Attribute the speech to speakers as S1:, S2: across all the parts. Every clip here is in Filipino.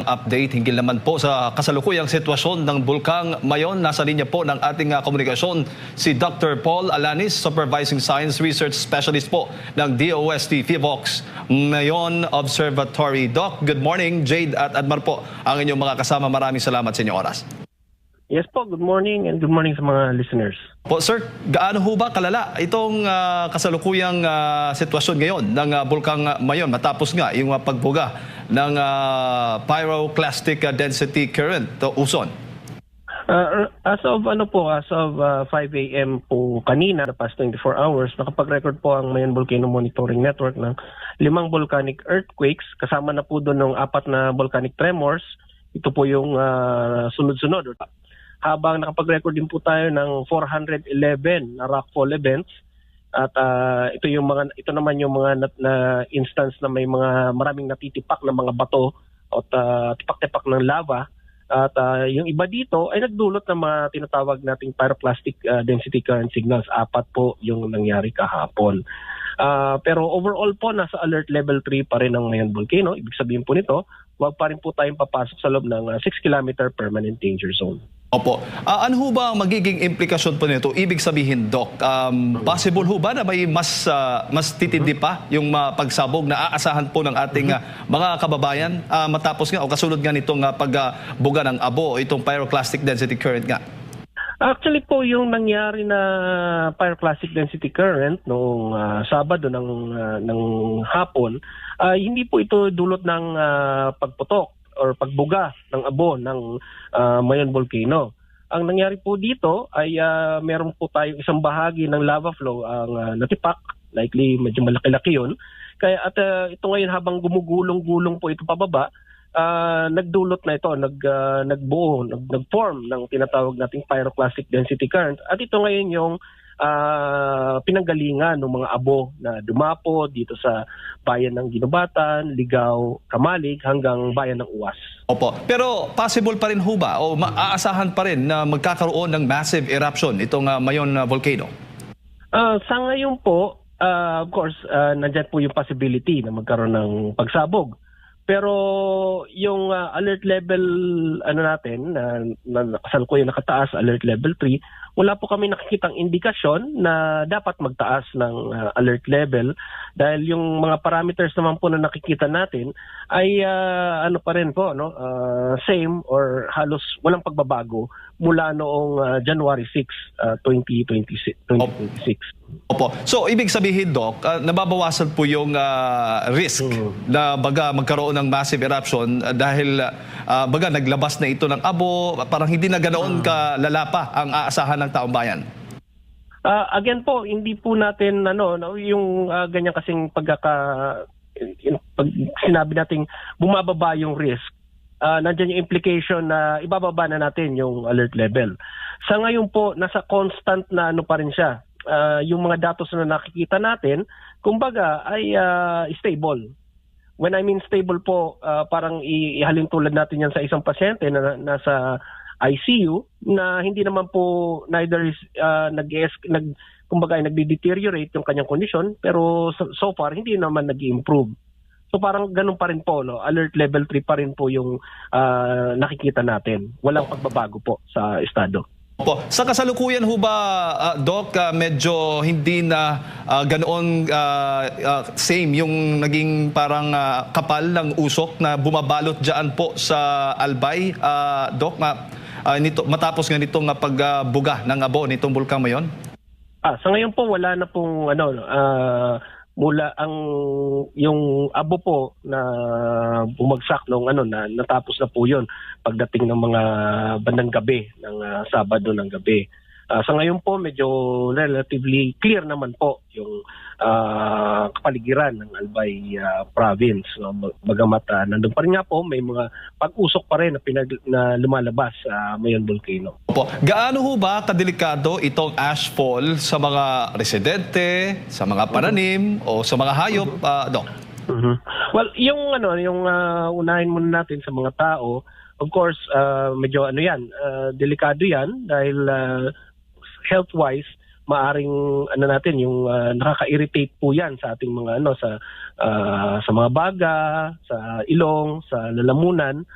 S1: Update hinggil naman po sa kasalukuyang sitwasyon ng Bulkang Mayon. Nasa linya po ng ating komunikasyon si Dr. Paul Alanis, Supervising Science Research Specialist po ng DOST PHIVOLCS Mayon Observatory. Doc, good morning. Jade at Admar po ang inyong mga kasama. Maraming salamat sa inyong oras.
S2: Yes po, good morning and good morning sa mga listeners.
S1: Po sir, gaano ho ba kalala itong kasalukuyang sitwasyon ngayon ng Bulkang Mayon matapos nga yung pagbuga ng pyroclastic density current to Uson?
S2: As of 5 a.m. po kanina, the past 24 hours, nakapag-record po ang Mayon Volcano Monitoring Network ng 5 volcanic earthquakes, kasama na po doon ng 4 na volcanic tremors. Ito po yung sunod-sunod. Habang nakapag-record din po tayo ng 411 na rockfall events, at ito naman yung mga na instance na may maraming natitipak na mga bato at tipak-tipak ng lava. At yung iba dito ay nagdulot ng mga tinatawag nating pyroclastic density current signals. 4 po yung nangyari kahapon. Pero overall po, nasa alert level 3 pa rin ang Mayon Volcano. Ibig sabihin po nito, huwag pa rin po tayong papasok sa loob ng 6 kilometer permanent danger zone.
S1: Opo. Ano ho ba ang magiging implikasyon po nito? Ibig sabihin, Doc, possible ho ba na may mas titindi pa yung pagsabog na aasahan po ng ating mga kababayan matapos nga o kasunod nga nitong pagbuga ng abo, itong pyroclastic density current nga?
S2: Actually po, yung nangyari na pyroclastic density current noong Sabado ng hapon, hindi po ito dulot ng pagputok or pagbuga ng abo ng Mayon Volcano. Ang nangyari po dito ay meron po tayong isang bahagi ng lava flow ang natipak, likely medyo malaki-laki yun. Kaya ito ngayon habang gumugulong-gulong po ito pababa, nagdulot na ito, nag-form ng tinatawag nating pyroclastic density current. At ito ngayon yung pinanggalingan ng mga abo na dumapo dito sa bayan ng Ginubatan, Ligao, Kamalig hanggang bayan ng Uwas.
S1: Opo. Pero possible pa rin ho ba o maaasahan pa rin na magkakaroon ng massive eruption itong Mayon Volcano?
S2: Sa ngayon po, of course, nandyan po yung possibility na magkaroon ng pagsabog. Pero yung alert level natin na kasalukuyan nakataas, alert level 3, wala po kami nakikitang indikasyon na dapat magtaas ng alert level dahil yung mga parameters naman po na nakikita natin ay pa rin po same or halos walang pagbabago mula noong January 6, 2026.
S1: Opo. So, ibig sabihin, Doc, nababawasan po yung risk na magkaroon ng massive eruption dahil naglabas na ito ng abo, parang hindi na ganoon kalalapa ang aasahan ng taong bayan.
S2: Again po, hindi po natin yung ganyan kasing pag sinabi nating bumababa yung risk. Nandiyan yung implication na ibababa na natin yung alert level. Sa ngayon po, nasa constant na pa rin siya. Yung mga datos na nakikita natin, kumbaga ay stable. When I mean stable po, parang ihalin tulad natin yan sa isang pasyente na nasa ICU na hindi naman po neither is kumbaga ay nagde-deteriorate yung kanyang kondisyon, pero so far hindi naman nag-improve. So parang ganun pa rin po, alert level 3 pa rin po yung nakikita natin. Walang pagbabago po sa estado.
S1: Opo. Sa kasalukuyan ho ba, Doc, medyo hindi na ganoon same yung naging parang kapal ng usok na bumabalot dyan po sa Albay, Doc, matapos nga nitong pagbuga ng abo nitong Bulkang Mayon?
S2: Sa ngayon po wala na pong mula yung abo po na bumagsak nung na natapos na po yun pagdating ng mga bandang gabi ng Sabado ng gabi. Sa ngayon po medyo relatively clear naman po yung kapaligiran ng Albay province. Bagamat nandun pa rin nga po may mga pag-usok pa rin na lumalabas sa Mayon Volcano.
S1: Opo. Gaano ho ba kadelikado itong ashfall sa mga residente, sa mga pananim o sa mga hayop, Doc?
S2: Well, yung unahin muna natin sa mga tao, of course, medyo delikado yan dahil health-wise, maaring yung nakaka-irritate po yan sa ating mga sa mga baga, sa ilong, sa lalamunan.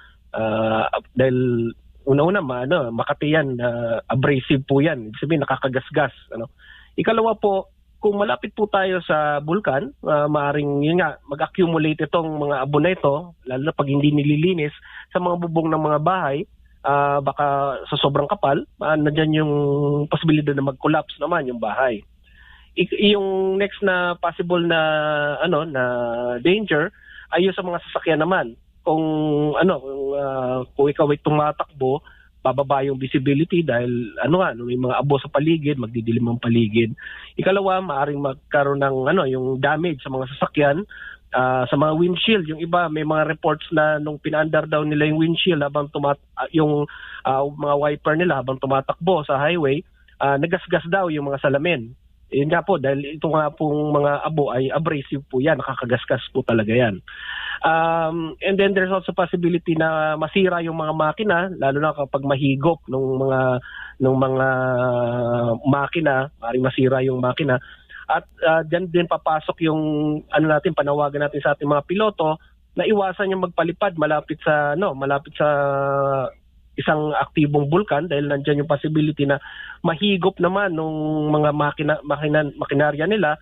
S2: Dahil una-una Makati yan, abrasive po yan. Ibig sabihin nakakagasgas. Ikalawa po, kung malapit po tayo sa bulkan, maaring yun nga, mag-accumulate itong mga abo na ito, lalo na pag hindi nililinis sa mga bubong ng mga bahay, baka sa sobrang kapal, nandyan yung posibilidad na mag-collapse naman yung bahay. Yung next na possible na na danger ay yung sa mga sasakyan naman. Kung kung ikaw ay tumatakbo, bababa yung visibility dahil may mga abo sa paligid, magdidilim ang paligid. Ikalawa, maaring magkaroon ng yung damage sa mga sasakyan, sa mga windshield. Yung iba may mga reports na nung pinaandar daw nila yung windshield habang yung mga wiper nila habang tumatakbo sa highway, nagasgas daw yung mga salamin. Yun nga po, dahil ito nga pong mga abo ay abrasive po yan, nakakagasgas po talaga yan. And then there's also possibility na masira yung mga makina, lalo na kapag mahigop ng mga makina, maaaring masira yung makina. At dyan din papasok yung panawagan natin sa ating mga piloto na iwasan yung magpalipad malapit sa isang aktibong bulkan dahil nandiyan yung possibility na mahigop naman ng mga makinarya nila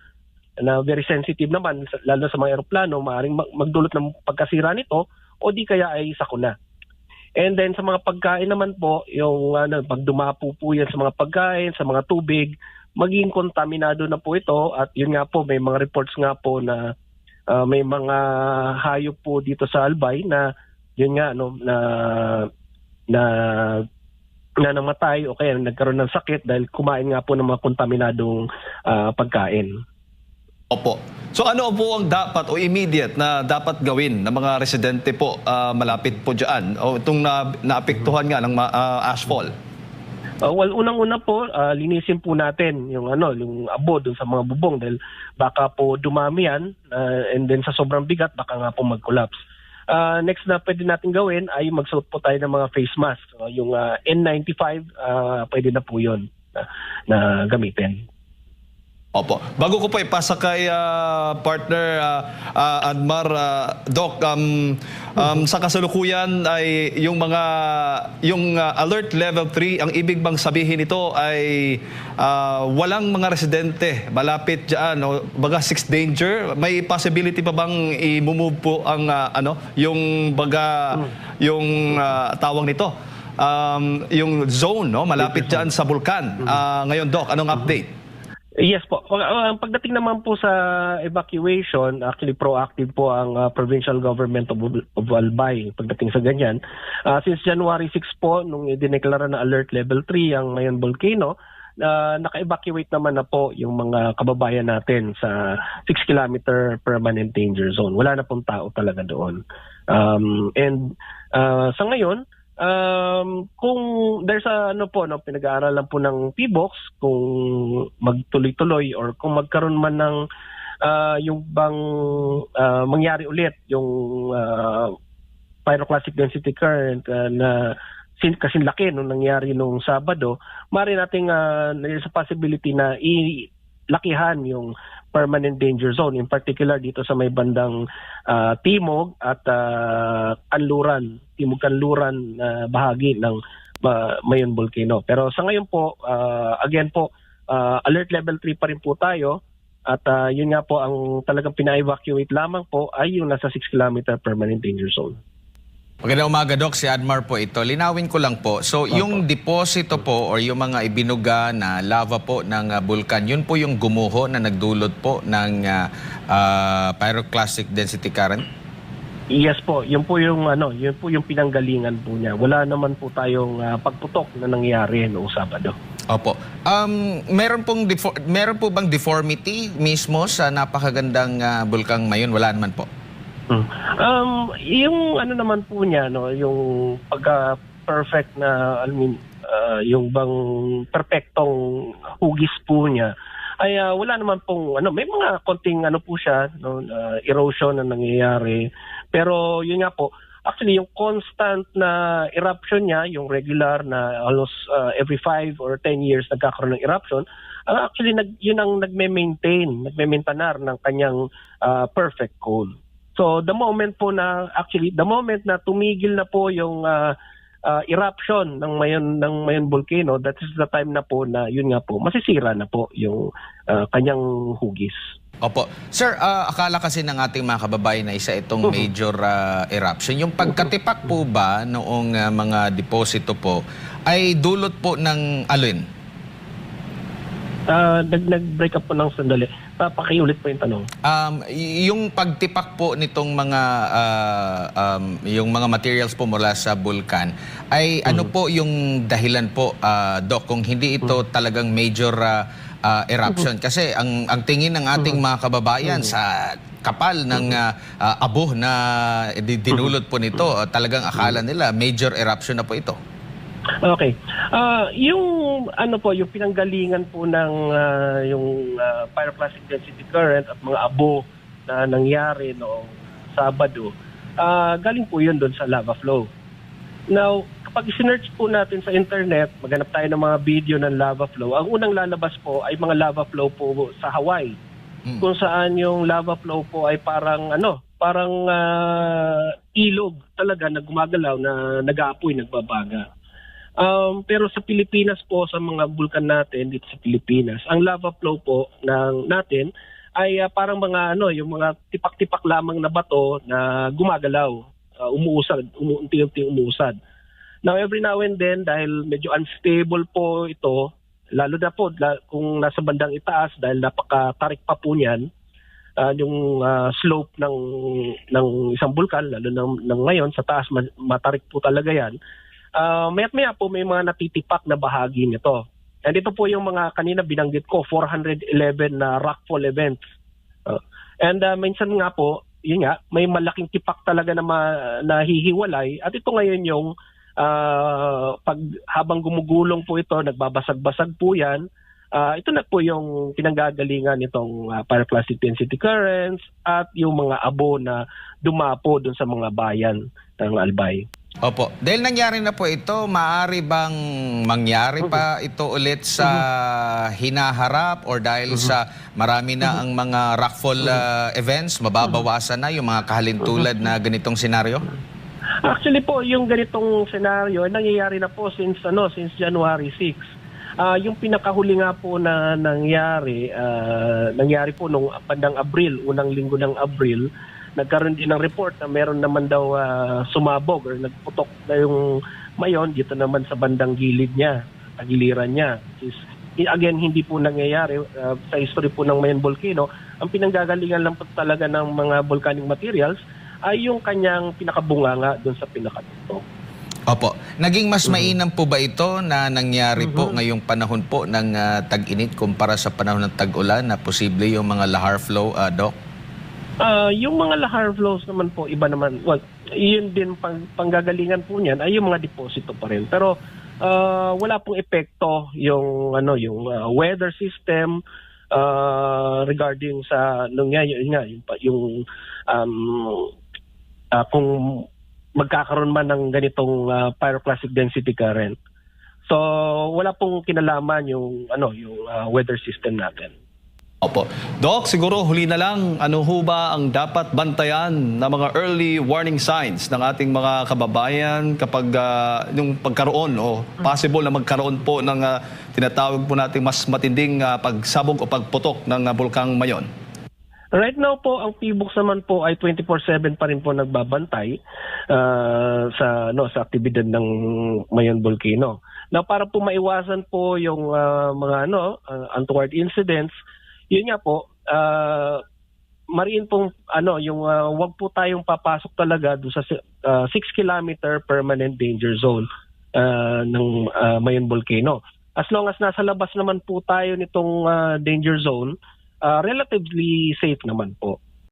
S2: na very sensitive naman, lalo sa mga eroplano, maaaring magdulot ng pagkasira nito o di kaya ay sakuna. And then sa mga pagkain naman po, yung pag dumapo po yan sa mga pagkain, sa mga tubig, maging kontaminado na po ito. At yun nga po, may mga reports nga po na may mga hayop po dito sa Albay na yun nga na namatay o kaya nagkaroon ng sakit dahil kumain nga po ng mga kontaminadong pagkain.
S1: Opo. So ano po ang dapat o immediate na dapat gawin ng mga residente po malapit po dyan o itong naapektuhan nga ng ashfall?
S2: Well, unang-una po, linisin po natin yung abo dun sa mga bubong dahil baka po dumami yan and then sa sobrang bigat baka nga po mag-collapse. Next na pwede natin gawin ay magsuot po tayo ng mga face mask. So, yung N95, pwede na po yun na gamitin.
S1: Opo. Bago ko po ipasa kay partner Admar, Doc, sa kasalukuyan ay yung alert level 3, ang ibig bang sabihin nito ay walang mga residente malapit diyan o baga 6 danger, may possibility pa bang i-move po ang yung baga yung tawag nito yung zone malapit diyan sa bulkan. Ngayon Doc, anong update?
S2: Yes po. Pagdating naman po sa evacuation, actually proactive po ang provincial government of Albay pagdating sa ganyan. Since January 6 po, nung idineklara na alert level 3 ang Mayon Volcano, naka-evacuate naman na po yung mga kababayan natin sa 6-kilometer permanent danger zone. Wala na pong tao talaga doon. And sa ngayon, kung there's pinag-aaralan po ng PBOX kung magtuloy-tuloy or kung magkaroon man ng yung bang mangyari ulit yung pyroclastic density current na kasing laki nung nangyari nung Sabado, maaari nating sa possibility na lakihan yung permanent danger zone, in particular dito sa may bandang Timog at Timog-Kanluran bahagi ng Mayon Volcano. Pero sa ngayon po, again po, alert level 3 pa rin po tayo at yun nga po ang talagang pina-evacuate lamang po ay yung nasa 6-kilometer permanent danger zone.
S3: Magandang umaga, Doc. Si Admar po ito. Linawin ko lang po. So, yung deposito po or yung mga ibinuga na lava po ng bulkan, yun po yung gumuho na nagdulot po ng pyroclastic density current?
S2: Yes po. Yun po yung pinanggalingan po niya. Wala naman po tayong pagputok na nangyari noong Sabado.
S3: Opo. Meron po bang deformity mismo sa napakagandang bulkang Mayon? Wala naman po.
S2: Yung naman po niya, yung pagka-perfect na, yung bang perfectong hugis po niya, ay wala naman pong, may mga konting po siya, erosion na nangyayari. Pero yun nga po, actually yung constant na eruption niya, yung regular na almost every 5 or 10 years nagkakaroon ng eruption, actually yun ang nagme-maintainer ng kanyang perfect cone. So the moment na tumigil na po yung eruption ng Mayon volcano, that is the time na po na yun nga po masisira na po yung kanyang hugis.
S3: Opo. Sir, akala kasi ng ating mga kababayan na isa itong major eruption. Yung pagkatipak po ba noong mga deposito po ay dulot po ng alin?
S2: Nag-break up po ng sandali. Pakiulit po yung tanong.
S3: Yung pagtipak po nitong mga yung mga materials po mula sa bulkan ay ano po yung dahilan po, Doc, kung hindi ito talagang major eruption? Kasi ang tingin ng ating mga kababayan sa kapal ng abo na dinulot po nito, talagang akala nila major eruption na po ito.
S2: Okay. Yung yung pinanggalingan po ng yung pyroclastic density current at mga abo na nangyari noong Sabado, galing po yun doon sa lava flow. Now, kapag sinearch po natin sa internet, maghanap tayo ng mga video ng lava flow, ang unang lalabas po ay mga lava flow po sa Hawaii. Kung saan yung lava flow po ay parang ilog talaga na gumagalaw, na nag-aapoy, nagbabaga. Pero sa Pilipinas po, sa mga bulkan natin dito sa Pilipinas, ang lava flow po natin ay parang yung mga tipak-tipak lamang na bato na gumagalaw, unti-unti umuusad. Now every now and then, dahil medyo unstable po ito, lalo na po kung nasa bandang itaas, dahil napakatarik pa po niyan, yung slope ng isang bulkan, lalo ng ngayon sa taas, matarik po talaga yan. Maya't-maya po may mga natitipak na bahagi nito. And ito po yung mga kanina binanggit ko, 411 na rockfall events. And minsan nga po, yun nga, may malaking tipak talaga na nahihiwalay. At ito ngayon yung habang gumugulong po ito, nagbabasag-basag po yan. Ito na po yung pinanggagalingan nitong pyroclastic density currents at yung mga abo na dumapo dun sa mga bayan ng Albay.
S3: Opo. Dahil nangyari na po ito, maaari bang mangyari pa ito ulit sa hinaharap, or dahil sa marami na ang mga rockfall events, mababawasan na yung mga kahalintulad na ganitong senaryo?
S2: Actually po, yung ganitong senaryo nangyayari na po since January 6. Yung pinakahuli nga po na nangyari po nung bandang Abril, unang linggo ng Abril, nagkaroon din ng report na meron naman daw sumabog or nagputok na yung Mayon dito naman sa bandang gilid niya, tagiliran niya. Again, hindi po nangyayari sa history po ng Mayon volcano. Ang pinanggagalingan lang po talaga ng mga volcanic materials ay yung kanyang pinakabunganga doon sa pinakatutok.
S3: Opo. Naging mas mainam po ba ito na nangyari po ngayong panahon po ng tag-init kumpara sa panahon ng tag-ulan, na posible yung mga lahar flow, Doc?
S2: Yung mga lahar flows naman po, iba naman. Well, yun din panggagalingan po niyan ay yung mga deposito pa rin. Pero wala pong epekto yung weather system regarding sa kung magkakaroon man ng ganitong pyroclastic density current. So wala pong kinalaman yung weather system natin.
S1: Opo. Doc, siguro huli na lang, ano ho ba ang dapat bantayan na mga early warning signs ng ating mga kababayan kapag yung pagkaroon o possible na magkaroon po ng tinatawag po natin mas matinding pagsabog o pagputok ng bulkang Mayon?
S2: Right now po, ang PBOX naman po ay 24/7 pa rin po nagbabantay sa aktibidad ng Mayon volcano. Now, para po maiwasan po yung mga untoward incidents, yun nga po, mariin pong wag po tayong papasok talaga doon sa 6 kilometer permanent danger zone ng Mayon volcano. As long as nasa labas naman po tayo nitong danger zone, relatively safe naman po.